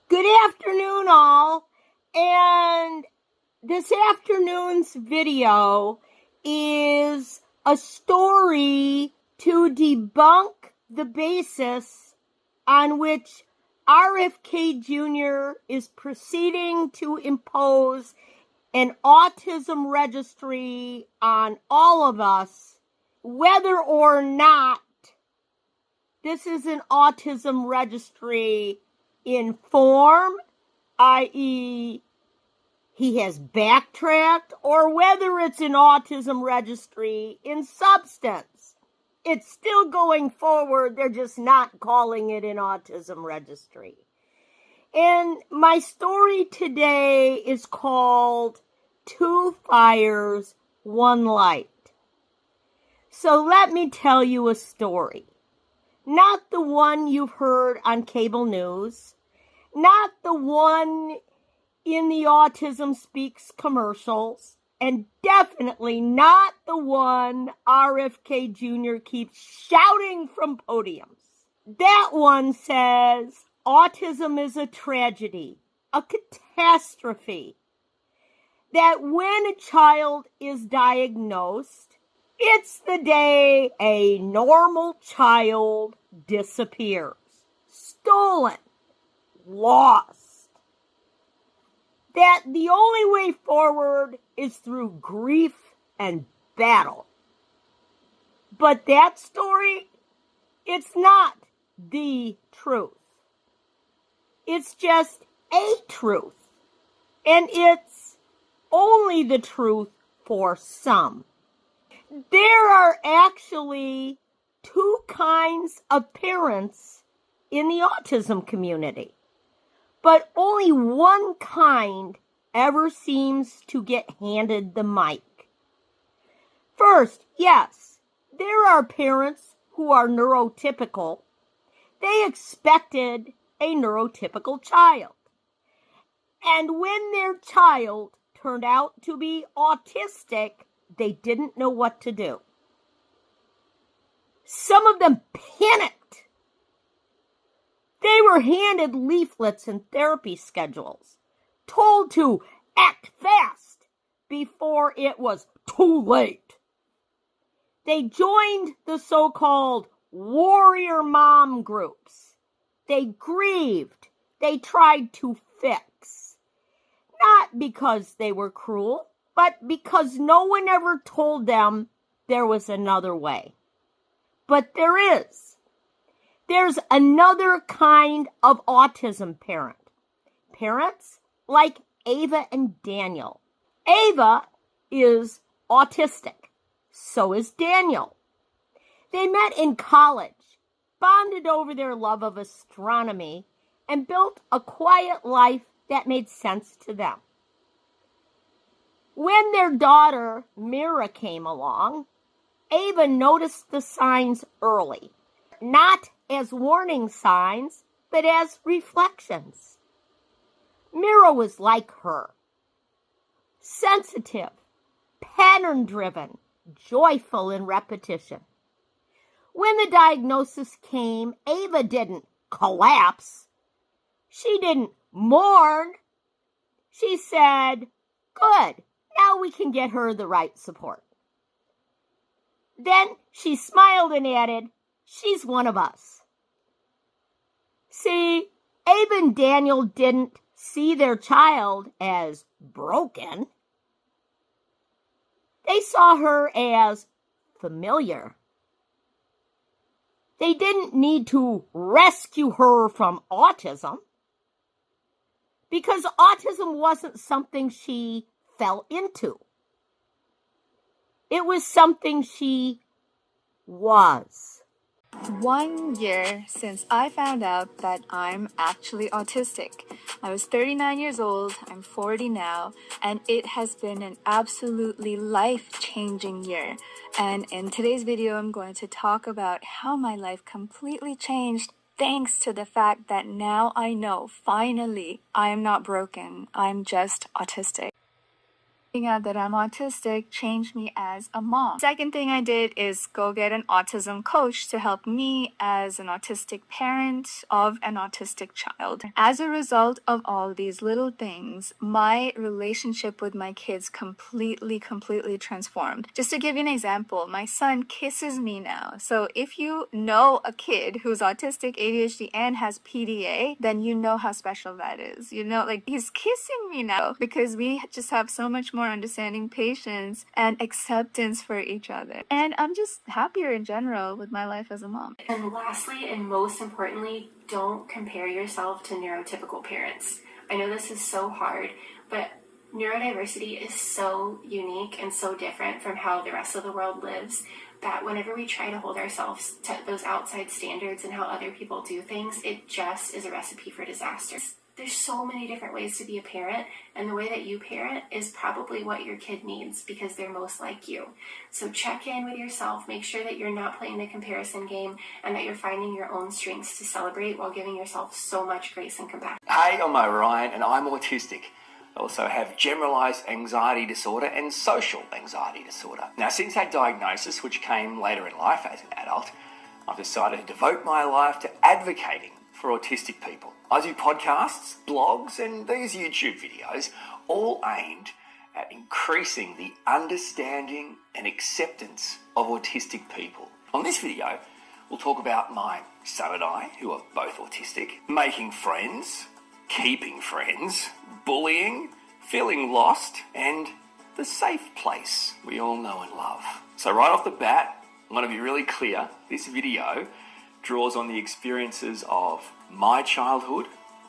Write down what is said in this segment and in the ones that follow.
Good afternoon, all. And this afternoon's video is a story to debunk the basis on which RFK Jr. is proceeding to impose an autism registry on all of us, whether or not this is an autism registry in form, i.e., he has backtracked, or whether it's an autism registry in substance. It's still going forward, they're just not calling it an autism registry. And my story today is called Two Fires, One Light. So let me tell you a story. Not the one you've heard on cable news, not the one in the Autism Speaks commercials, and definitely not the one RFK Jr. keeps shouting from podiums. That one says autism is a tragedy, a catastrophe, that when a child is diagnosed, it's the day a normal child disappears, stolen, lost. That the only way forward is through grief and battle. But that story, it's not the truth. It's just a truth. And it's only the truth for some. There are actually two kinds of parents in the autism community, but only one kind ever seems to get handed the mic. First, yes, there are parents who are neurotypical. They expected a neurotypical child. And when their child turned out to be autistic, they didn't know what to do. Some of them panicked. They were handed leaflets and therapy schedules, told to act fast before it was too late. They joined the so-called warrior mom groups. They grieved. They tried to fix. Not because they were cruel, but because no one ever told them there was another way. But there is. There's another kind of autism parent. Parents like Ava and Daniel. Ava is autistic. So is Daniel. They met in college, bonded over their love of astronomy, and built a quiet life that made sense to them. When their daughter, Mira, came along, Ava noticed the signs early, not as warning signs, but as reflections. Mira was like her, sensitive, pattern-driven, joyful in repetition. When the diagnosis came, Ava didn't collapse. She didn't mourn. She said, "Good. Now we can get her the right support." Then she smiled and added, "She's one of us." See, Ava and Daniel didn't see their child as broken. They saw her as familiar. They didn't need to rescue her from autism, because autism wasn't something she fell into. It was something she was. 1 year since I found out that I'm actually autistic. I was 39 years old, I'm 40 now, and it has been an absolutely life-changing year. And in today's video, I'm going to talk about how my life completely changed thanks to the fact that now I know, finally, I am not broken. I'm just autistic. Finding out that I'm autistic changed me as a mom. Second thing I did is go get an autism coach to help me as an autistic parent of an autistic child. As a result of all these little things, my relationship with my kids completely transformed. Just to give you an example, my son kisses me now. So if you know a kid who's autistic, ADHD, and has PDA, then you know how special that is. You know, like, he's kissing me now because we just have so much more understanding, patience, and acceptance for each other. And I'm just happier in general with my life as a mom. And lastly, and most importantly, don't compare yourself to neurotypical parents. I know this is so hard, but neurodiversity is so unique and so different from how the rest of the world lives that whenever we try to hold ourselves to those outside standards and how other people do things, it just is a recipe for disaster. There's so many different ways to be a parent, and the way that you parent is probably what your kid needs because they're most like you. So check in with yourself, make sure that you're not playing the comparison game and that you're finding your own strengths to celebrate while giving yourself so much grace and compassion. Hey, I'm Orion and I'm autistic. I also have generalised anxiety disorder and social anxiety disorder. Now, since that diagnosis, which came later in life as an adult, I've decided to devote my life to advocating for autistic people. I do podcasts, blogs, and these YouTube videos, all aimed at increasing the understanding and acceptance of autistic people. On this video, we'll talk about my son and I, who are both autistic, making friends, keeping friends, bullying, feeling lost, and the safe place we all know and love. So right off the bat, I want to be really clear. This video draws on the experiences of my childhood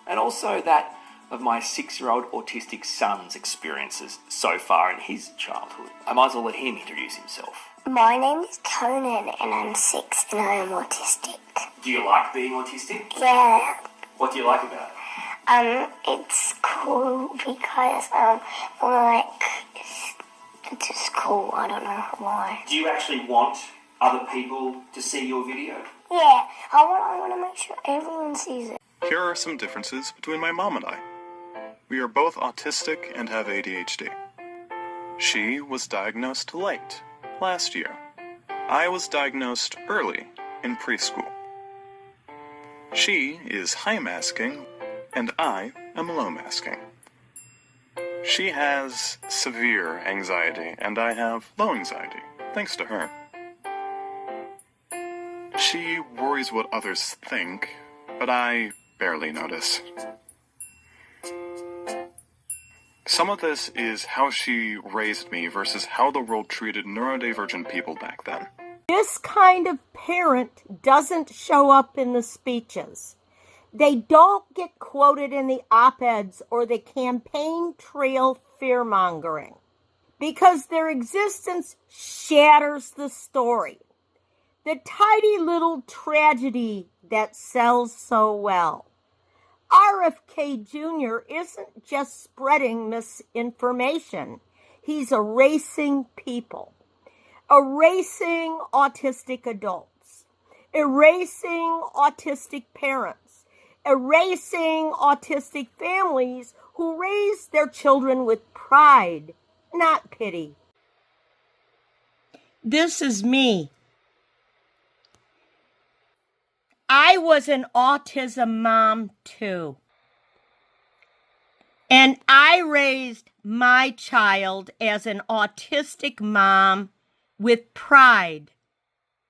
and also that of my 6-year-old autistic son's experiences so far in his childhood. I might as well let him introduce himself. My name is Conan and I'm 6 and I am autistic. Do you like being autistic? Yeah. What do you like about it? It's cool because, it's just cool. I don't know why. Do you actually want other people to see your video? Yeah, I want to make sure everyone sees it. Here are some differences between my mom and I. We are both autistic and have ADHD. She was diagnosed late, last year. I was diagnosed early, in preschool. She is high masking, and I am low masking. She has severe anxiety, and I have low anxiety, thanks to her. She worries what others think, but I barely notice. Some of this is how she raised me versus how the world treated neurodivergent people back then. This kind of parent doesn't show up in the speeches. They don't get quoted in the op-eds or the campaign trail fear-mongering because their existence shatters the story. The tidy little tragedy that sells so well. RFK Jr. isn't just spreading misinformation. He's erasing people. Erasing autistic adults. Erasing autistic parents. Erasing autistic families who raise their children with pride, not pity. This is me. I was an autism mom too. And I raised my child as an autistic mom with pride,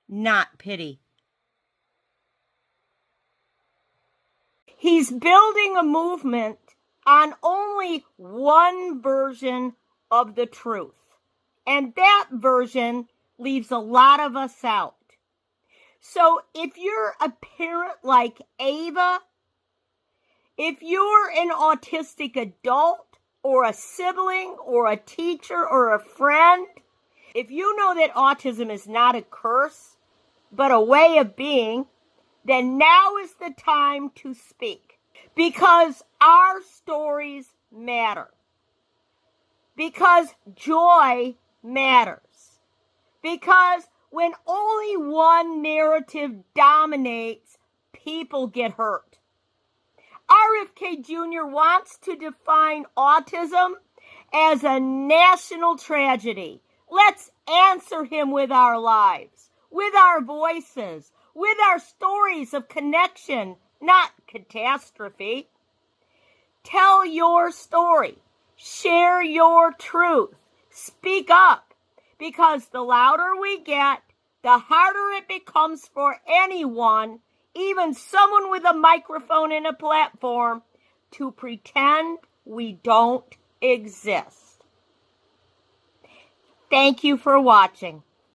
not pity. He's building a movement on only one version of the truth. And that version leaves a lot of us out. So if you're a parent like Ava, if you're an autistic adult or a sibling or a teacher or a friend, if you know that autism is not a curse, but a way of being, then now is the time to speak. Because our stories matter. Because joy matters. Because when only one narrative dominates, people get hurt. RFK Jr. wants to define autism as a national tragedy. Let's answer him with our lives, with our voices, with our stories of connection, not catastrophe. Tell your story. Share your truth. Speak up, because the louder we get, the harder it becomes for anyone, even someone with a microphone and a platform, to pretend we don't exist. Thank you for watching.